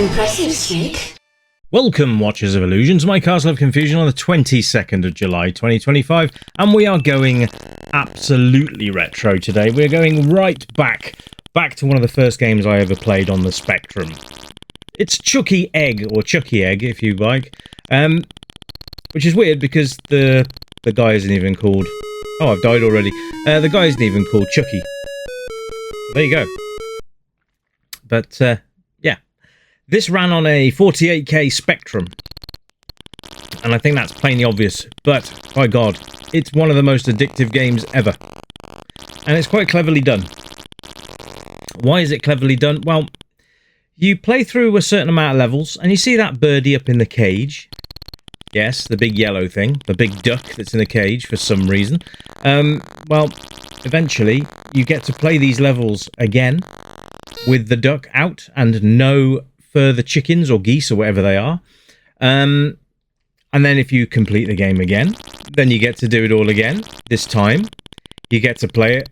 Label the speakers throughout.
Speaker 1: Impressive, Snake.
Speaker 2: Welcome, Watchers of Illusions, my Castle of Confusion on the 22nd of July 2025, and we are going absolutely retro today. We're going right back to one of the first games I ever played on the Spectrum. It's Chuckie Egg, or Chuckie Egg if you like, which is weird because the guy isn't even called... Oh, I've died already. The guy isn't even called Chuckie. So there you go. But, yeah. This ran on a 48K Spectrum. And I think that's plainly obvious. But, by God, it's one of the most addictive games ever. And it's quite cleverly done. Why is it cleverly done? Well, you play through a certain amount of levels, and you see that birdie up in the cage. Yes, the big yellow thing. The big duck that's in the cage for some reason. Well, eventually, you get to play these levels again with the duck out and no further chickens or geese or whatever they are. And then if you complete the game again, then you get to do it all again. This time, you get to play it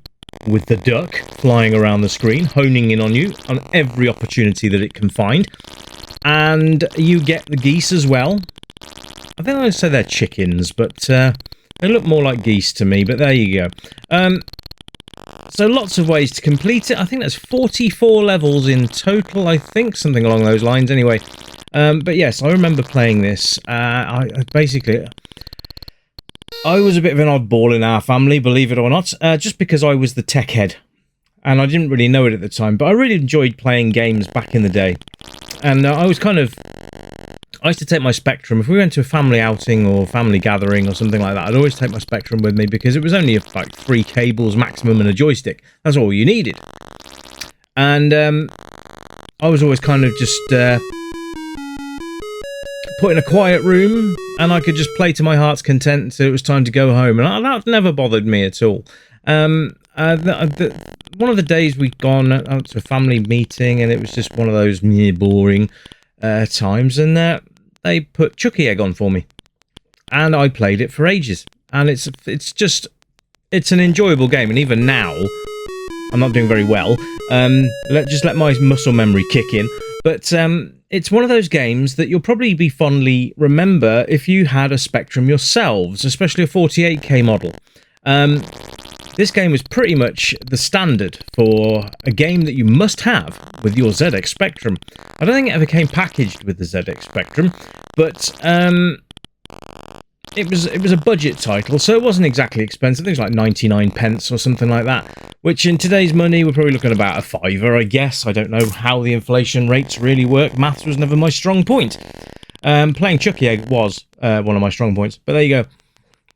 Speaker 2: with the duck flying around the screen, honing in on you on every opportunity that it can find. And you get the geese as well. I think I'd say they're chickens, but they look more like geese to me, but there you go. So lots of ways to complete it. I think there's 44 levels in total, I think, something along those lines anyway. But yes, I remember playing this. I was a bit of an oddball in our family, believe it or not, just because I was the tech head. And I didn't really know it at the time, but I really enjoyed playing games back in the day. And I used to take my Spectrum. If we went to a family outing or family gathering or something like that, I'd always take my Spectrum with me because it was only like 3 cables maximum and a joystick. That's all you needed. And I was always kind of just put in a quiet room and I could just play to my heart's content until it was time to go home. And that never bothered me at all. One of the days we'd gone out to a family meeting and it was just one of those boring times, and they put Chuckie Egg on for me, and I played it for ages, and it's an enjoyable game. And even now, I'm not doing very well. Let my muscle memory kick in, but it's one of those games that you'll probably be fondly remember if you had a Spectrum yourselves, especially a 48K model. This game was pretty much the standard for a game that you must have with your ZX Spectrum. I don't think it ever came packaged with the ZX Spectrum, but it was a budget title, so it wasn't exactly expensive. It was like 99 pence or something like that, which in today's money we're probably looking at about a fiver, I guess. I don't know how the inflation rates really work. Maths was never my strong point. Playing Chuckie Egg was one of my strong points, but there you go.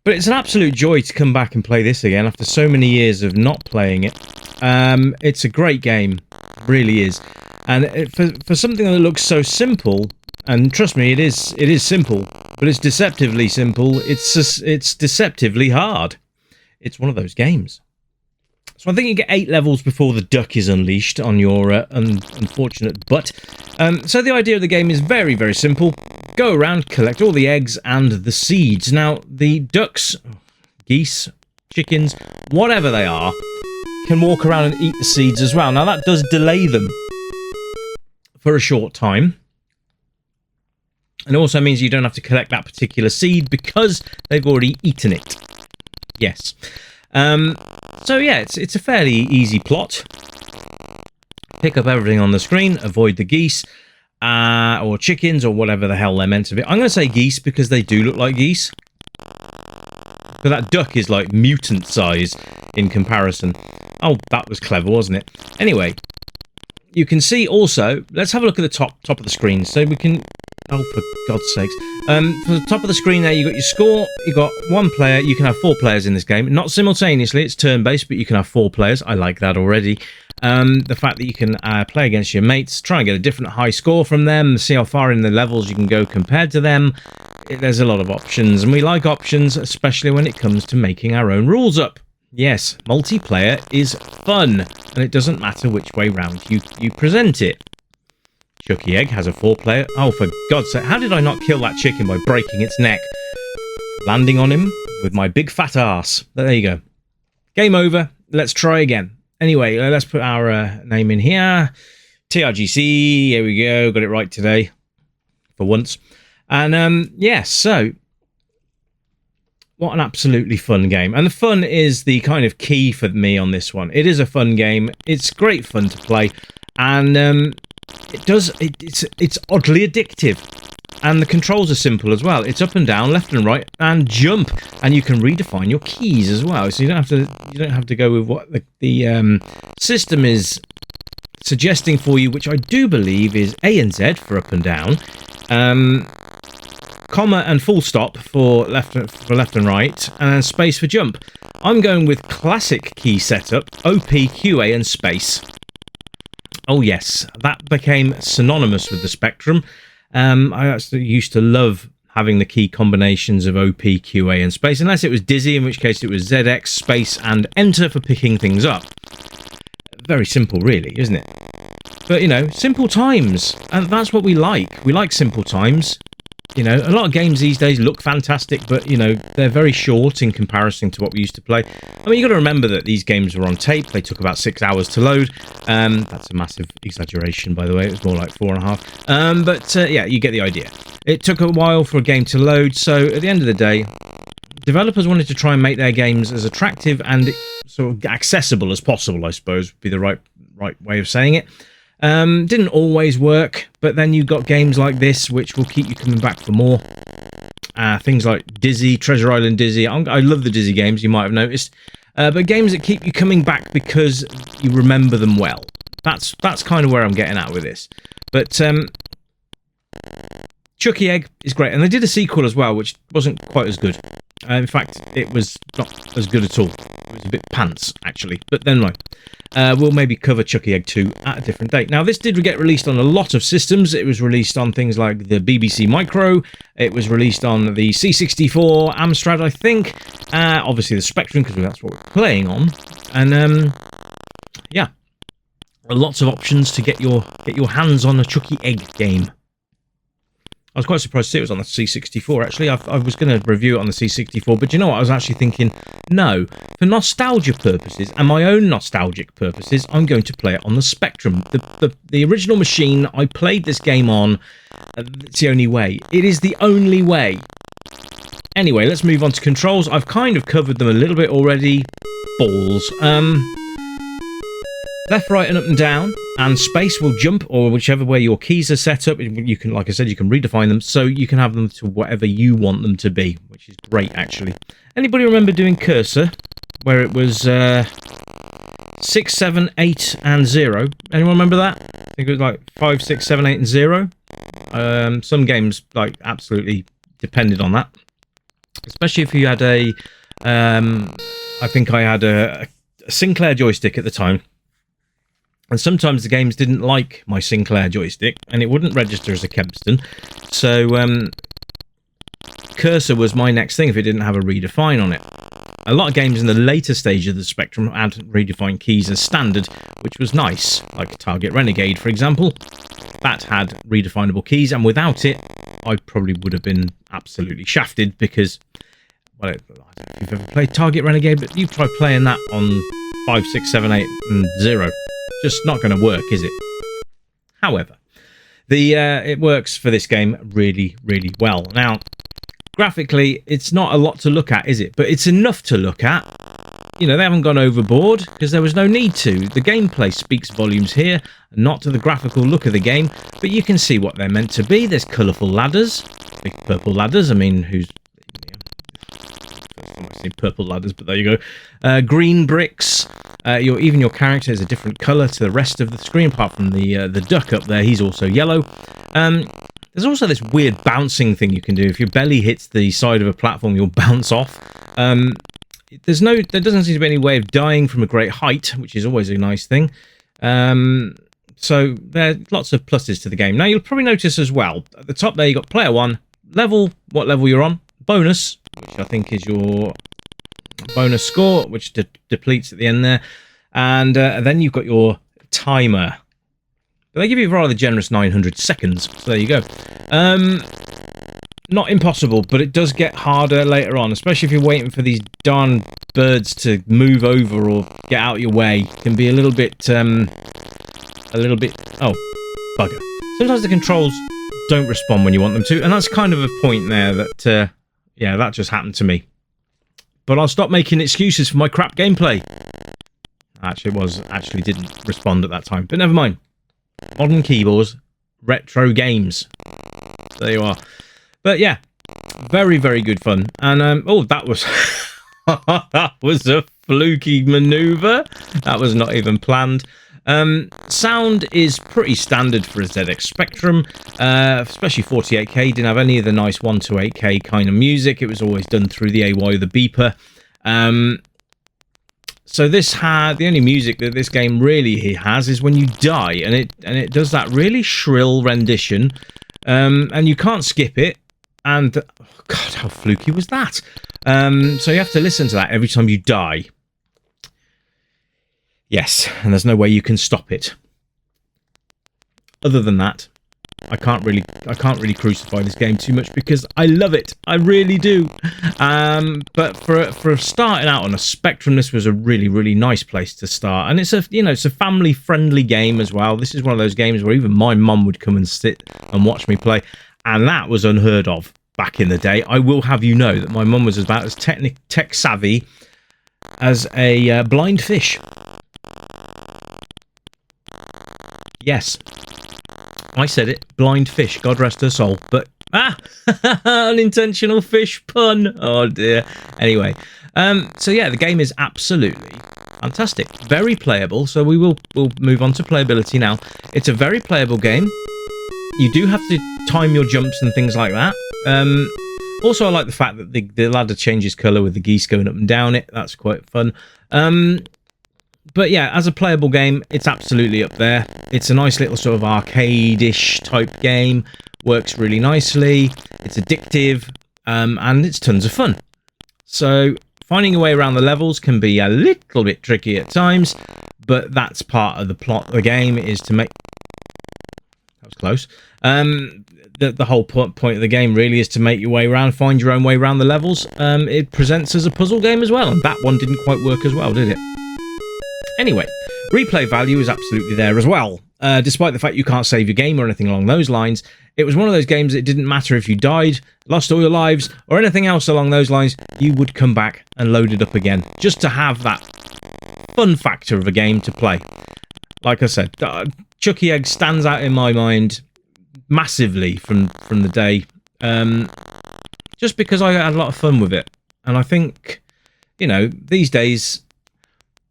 Speaker 2: But it's an absolute joy to come back and play this again after so many years of not playing it. It's a great game, really is. And for something that looks so simple, and trust me, it is simple, but it's deceptively simple. It's deceptively hard. It's one of those games. So I think you get 8 levels before the duck is unleashed on your unfortunate butt. So the idea of the game is very, very simple. Go around, collect all the eggs and the seeds. Now, the ducks, geese, chickens, whatever they are, can walk around and eat the seeds as well. Now, that does delay them for a short time. And it also means you don't have to collect that particular seed because they've already eaten it. Yes. So yeah, it's a fairly easy plot. Pick up everything on the screen, avoid the geese, or chickens, or whatever the hell they're meant to be. I'm going to say geese because they do look like geese. But that duck is like mutant size in comparison. Oh, that was clever, wasn't it? Anyway, you can see also, let's have a look at the top of the screen so we can... Oh, for God's sakes. For the top of the screen there, you've got your score, you've got 1 player, you can have 4 players in this game. Not simultaneously, it's turn-based, but you can have 4 players. I like that already. The fact that you can play against your mates, try and get a different high score from them, see how far in the levels you can go compared to them. There's a lot of options, and we like options, especially when it comes to making our own rules up. Yes, multiplayer is fun, and it doesn't matter which way round you present it. Chuckie Egg has a 4-player... Oh, for God's sake, how did I not kill that chicken by breaking its neck? Landing on him with my big fat ass. There you go. Game over. Let's try again. Anyway, let's put our name in here. TRGC, here we go, got it right today, for once. And yeah, so what an absolutely fun game. And the fun is the kind of key for me on this one. It is a fun game, it's great fun to play, and it's oddly addictive. And the controls are simple as well. It's up and down, left and right, and jump. And you can redefine your keys as well. So you don't have to go with what the system is suggesting for you, which I do believe is A and Z for up and down, comma and full stop for left and right, and then space for jump. I'm going with classic key setup, OP, QA, and space. Oh yes, that became synonymous with the Spectrum. I actually used to love having the key combinations of OP, QA, and space, unless it was Dizzy, in which case it was ZX, space, and enter for picking things up. Very simple, really, isn't it? But, you know, simple times, and that's what we like. We like simple times. You know, a lot of games these days look fantastic, but, you know, they're very short in comparison to what we used to play. I mean, you've got to remember that these games were on tape. They took about 6 hours to load. That's a massive exaggeration, by the way. It was more like 4.5. But, yeah, you get the idea. It took a while for a game to load, so at the end of the day, developers wanted to try and make their games as attractive and sort of accessible as possible, I suppose, would be the right way of saying it. Didn't always work, but then you got games like this which will keep you coming back for more. Things like Dizzy, Treasure Island Dizzy. I love the Dizzy games, you might have noticed. But games that keep you coming back because you remember them well. That's kind of where I'm getting at with this. But Chuckie Egg is great, and they did a sequel as well, which wasn't quite as good. In fact, it was not as good at all. It was a bit pants, actually. But then, right, we'll maybe cover Chuckie Egg 2 at a different date. Now, this did get released on a lot of systems. It was released on things like the BBC Micro. It was released on the C64 Amstrad, I think. Obviously, the Spectrum, because that's what we're playing on. And, yeah, lots of options to get your hands on a Chuckie Egg game. I was quite surprised to see it was on the C64, actually. I was going to review it on the C64, but you know what? I was actually thinking, no, for nostalgia purposes and my own nostalgic purposes, I'm going to play it on the Spectrum. The original machine I played this game on, it's the only way. It is the only way. Anyway, let's move on to controls. I've kind of covered them a little bit already. Balls. Left, right, and up and down, and space will jump, or whichever way your keys are set up. You can, like I said, you can redefine them, so you can have them to whatever you want them to be, which is great, actually. Anybody remember doing cursor, where it was 6, 7, 8, and 0? Anyone remember that? I think it was like 5, 6, 7, 8, and 0. Some games, like, absolutely depended on that. Especially if you had a... I think I had a Sinclair joystick at the time. And sometimes the games didn't like my Sinclair joystick, and it wouldn't register as a Kempston. So, cursor was my next thing if it didn't have a redefine on it. A lot of games in the later stage of the Spectrum had redefined keys as standard, which was nice, like Target Renegade, for example. That had redefinable keys, and without it, I probably would have been absolutely shafted, because, well, I don't know if you've ever played Target Renegade, but you try playing that on 5, 6, 7, 8, and 0. Just not going to work, is it? However, it works for this game really, really well. Now, graphically, it's not a lot to look at, is it? But it's enough to look at. You know, they haven't gone overboard, because there was no need to. The gameplay speaks volumes here, not to the graphical look of the game, but you can see what they're meant to be. There's colourful ladders, big purple ladders. I mean, who's... I say purple ladders, but there you go. Green bricks. Even your character is a different colour to the rest of the screen, apart from the duck up there. He's also yellow. There's also this weird bouncing thing you can do. If your belly hits the side of a platform, you'll bounce off. There doesn't seem to be any way of dying from a great height, which is always a nice thing. So there are lots of pluses to the game. Now, you'll probably notice as well, at the top there, you've got player 1, level, what level you're on, bonus, which I think is your bonus score, which depletes at the end there, and then you've got your timer. But they give you a rather generous 900 seconds, so there you go. Not impossible, but it does get harder later on, especially if you're waiting for these darn birds to move over or get out of your way. It can be a little bit a little bit... Oh, bugger. Sometimes the controls don't respond when you want them to, and that's kind of a point there that, yeah, that just happened to me. But I'll stop making excuses for my crap gameplay. Actually didn't respond at that time, but never mind. Modern keyboards, retro games. There you are. But yeah, very, very good fun. And, oh, that was... that was a fluky maneuver. That was not even planned. Sound is pretty standard for a ZX Spectrum, especially 48K. Didn't have any of the nice 1 to 8K kind of music. It was always done through the AY, the beeper. So this had the only music that this game really has is when you die, and it does that really shrill rendition, and you can't skip it. And oh God, how fluky was that? So you have to listen to that every time you die. Yes, and there's no way you can stop it. Other than that, I can't really crucify this game too much because I love it. I really do. But for starting out on a Spectrum, this was a really, really nice place to start. And it's it's a family-friendly game as well. This is one of those games where even my mum would come and sit and watch me play, and that was unheard of back in the day. I will have you know that my mum was about as tech savvy as a blind fish. Yes, I said it. Blind fish. God rest her soul. But unintentional fish pun. Oh dear. Anyway, so yeah, the game is absolutely fantastic. Very playable. So we'll move on to playability now. It's a very playable game. You do have to time your jumps and things like that. Also, I like the fact that the ladder changes colour with the geese going up and down it. That's quite fun. But yeah, as a playable game, it's absolutely up there. It's a nice little sort of arcade-ish type game. Works really nicely. It's addictive, and it's tons of fun. So finding your way around the levels can be a little bit tricky at times, but that's part of the plot of the game, is to make... That was close. The whole point of the game really is to make your way around, find your own way around the levels. It presents as a puzzle game as well, and that one didn't quite work as well, did it? Anyway, replay value is absolutely there as well. Despite the fact you can't save your game or anything along those lines, it was one of those games that it didn't matter if you died, lost all your lives, or anything else along those lines, you would come back and load it up again, just to have that fun factor of a game to play. Like I said, Chuckie Egg stands out in my mind massively from the day, just because I had a lot of fun with it. And I think, these days...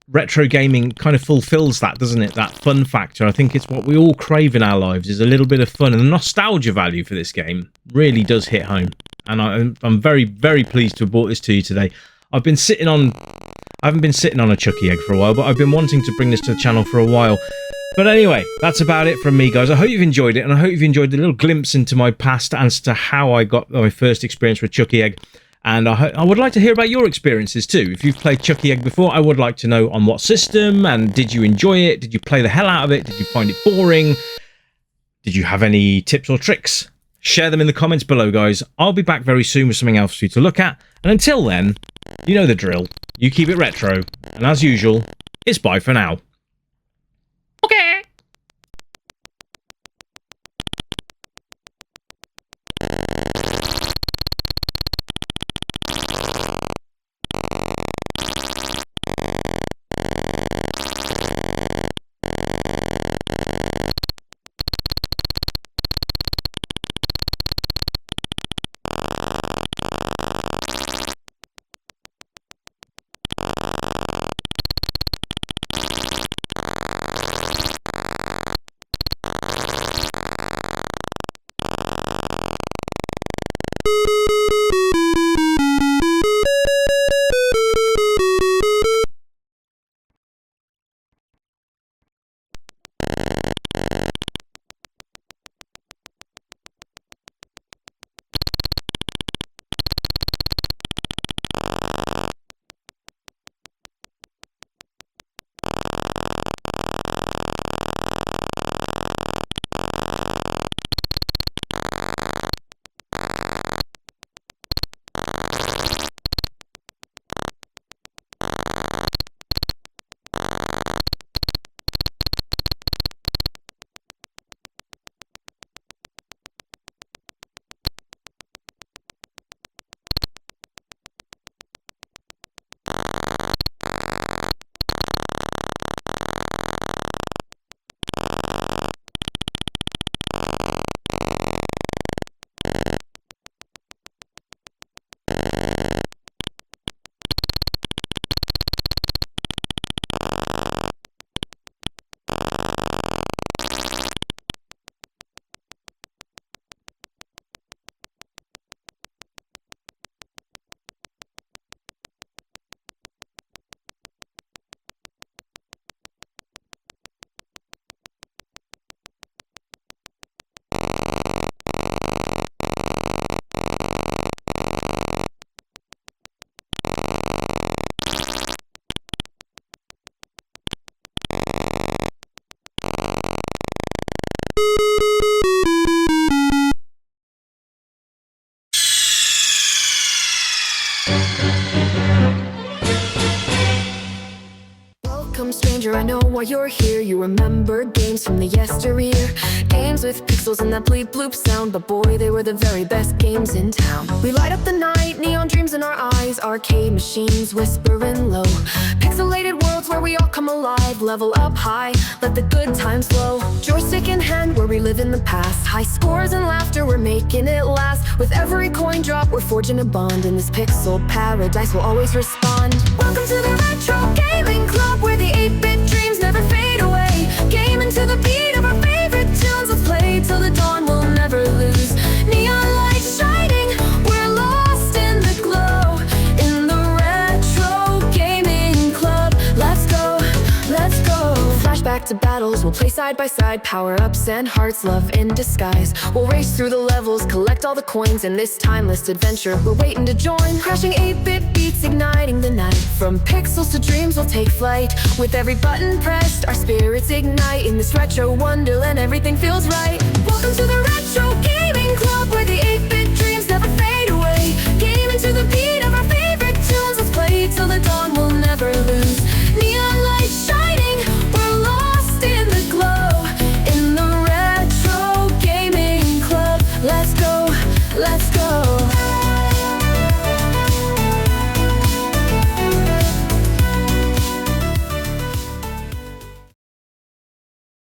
Speaker 2: retro gaming kind of fulfills that, doesn't it? That fun factor. I think it's what we all crave in our lives, is a little bit of fun. And the nostalgia value for this game really does hit home. And I'm very, very pleased to have brought this to you today. I haven't been sitting on a Chuckie Egg for a while, but I've been wanting to bring this to the channel for a while. But anyway, that's about it from me, guys. I hope you've enjoyed it, and I hope you've enjoyed the little glimpse into my past as to how I got my first experience with Chuckie Egg. And I would like to hear about your experiences too. If you've played Chuckie Egg before, I would like to know on what system, and did you enjoy it? Did you play the hell out of it? Did you find it boring? Did you have any tips or tricks? Share them in the comments below, guys. I'll be back very soon with something else for you to look at. And until then, you know the drill. You keep it retro. And as usual, it's bye for now. Okay.
Speaker 1: why you're here. You remember games from the yesteryear, games with pixels and that bleep bloop sound, but boy, they were the very best games in town. We light up the night, neon dreams in our eyes, arcade machines whispering low, pixelated worlds where we all come alive. Level up high, let the good times flow. Joystick in hand, where we live in the past, high scores and laughter, we're making it last. With every coin drop, we're forging a bond. In this pixel paradise, we'll always respond. Welcome to the Retro Gaming Club, where the 8-bit dreams never fade away. Gaming to the beat of our favorite tunes, let's play till the dawn, we'll never lose. Neon lights shining, we're lost in the glow. In the Retro Gaming Club, let's go, let's go. Flashback to battles, we'll play side by side, power-ups and hearts, love in disguise. We'll race through the levels, collect all the coins, in this timeless adventure we're waiting to join. Crashing 8-bit beats, igniting the night, from pixels to dreams we'll take flight. With every button pressed, our spirits ignite. In this retro wonderland, everything feels right. Welcome to the Retro Gaming Club, where the 8-bit